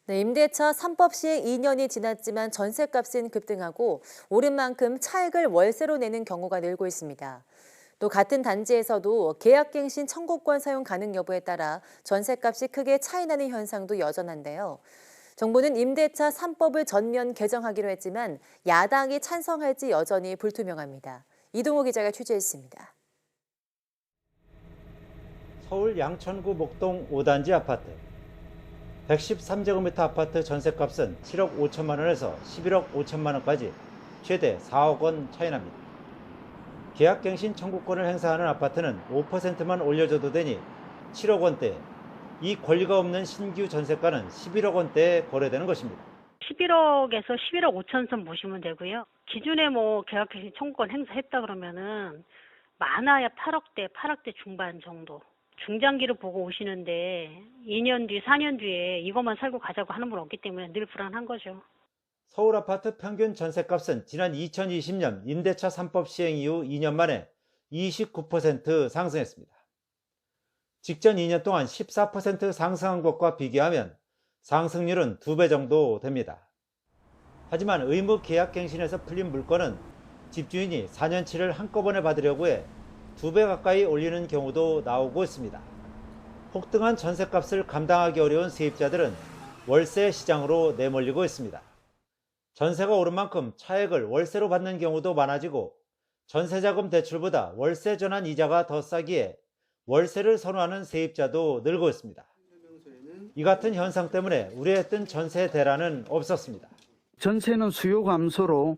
네, 임대차 3법 시행 2년이 지났지만 전셋값은 급등하고 오른 만큼 차익을 월세로 내는 경우가 늘고 있습니다. 또 같은 단지에서도 계약갱신 청구권 사용 가능 여부에 따라 전셋값이 크게 차이나는 현상도 여전한데요. 정부는 임대차 3법을 전면 개정하기로 했지만 야당이 찬성할지 여전히 불투명합니다. 이동호 기자가 취재했습니다. 서울 양천구 목동 5단지 아파트. 113제곱미터 아파트 전셋값은 7억 5천만 원에서 11억 5천만 원까지 최대 4억 원 차이 납니다. 계약갱신 청구권을 행사하는 아파트는 5%만 올려줘도 되니 7억 원대, 이 권리가 없는 신규 전셋가는 11억 원대에 거래되는 것입니다. 11억에서 11억 5천 선 보시면 되고요. 기존에 계약갱신 청구권 행사했다 그러면은 많아야 8억대 중반 정도. 중장기로 보고 오시는데 2년 뒤, 4년 뒤에 이것만 살고 가자고 하는 분 없기 때문에 늘 불안한 거죠. 서울 아파트 평균 전셋값은 지난 2020년 임대차 3법 시행 이후 2년 만에 29% 상승했습니다. 직전 2년 동안 14% 상승한 것과 비교하면 상승률은 2배 정도 됩니다. 하지만 의무 계약갱신에서 풀린 물건은 집주인이 4년치를 한꺼번에 받으려고 해 2배 가까이 올리는 경우도 나오고 있습니다. 폭등한 전셋값을 감당하기 어려운 세입자들은 월세 시장으로 내몰리고 있습니다. 전세가 오른 만큼 차액을 월세로 받는 경우도 많아지고 전세자금 대출보다 월세 전환 이자가 더 싸기에 월세를 선호하는 세입자도 늘고 있습니다. 이 같은 현상 때문에 우려했던 전세 대란은 없었습니다. 전세는 수요 감소로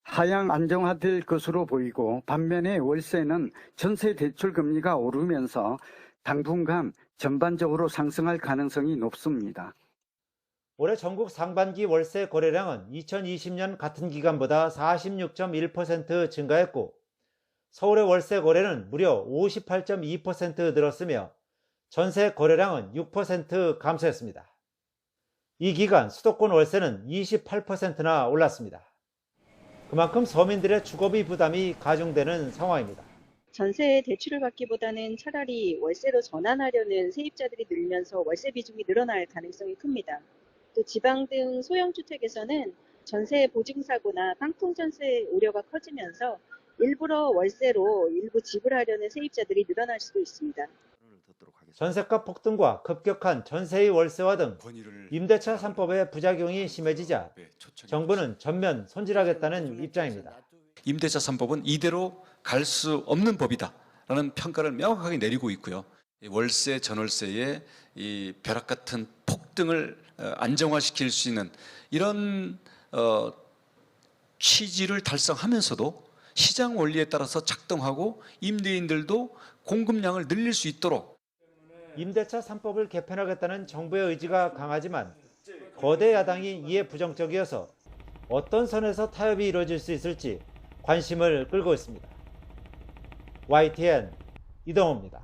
하향 안정화될 것으로 보이고 반면에 월세는 전세 대출 금리가 오르면서 당분간 전반적으로 상승할 가능성이 높습니다. 올해 전국 상반기 월세 거래량은 2020년 같은 기간보다 46.1% 증가했고 서울의 월세 거래는 무려 58.2% 늘었으며 전세 거래량은 6% 감소했습니다. 이 기간 수도권 월세는 28%나 올랐습니다. 그만큼 서민들의 주거비 부담이 가중되는 상황입니다. 전세 대출을 받기보다는 차라리 월세로 전환하려는 세입자들이 늘면서 월세 비중이 늘어날 가능성이 큽니다. 또 지방 등 소형주택에서는 전세 보증사고나 깡통전세 우려가 커지면서 일부러 월세로 일부 지불하려는 세입자들이 늘어날 수도 있습니다. 전세값 폭등과 급격한 전세의 월세화 등 임대차 3법의 부작용이 심해지자 정부는 전면 손질하겠다는 입장입니다. 임대차 3법은 이대로 갈 수 없는 법이다라는 평가를 명확하게 내리고 있고요. 월세, 전월세의 이 벼락 같은 폭등을 안정화시킬 수 있는 이런 취지를 달성하면서도 시장 원리에 따라서 작동하고 임대인들도 공급량을 늘릴 수 있도록 임대차 3법을 개편하겠다는 정부의 의지가 강하지만 거대 야당이 이에 부정적이어서 어떤 선에서 타협이 이루어질 수 있을지 관심을 끌고 있습니다. YTN 이동호입니다.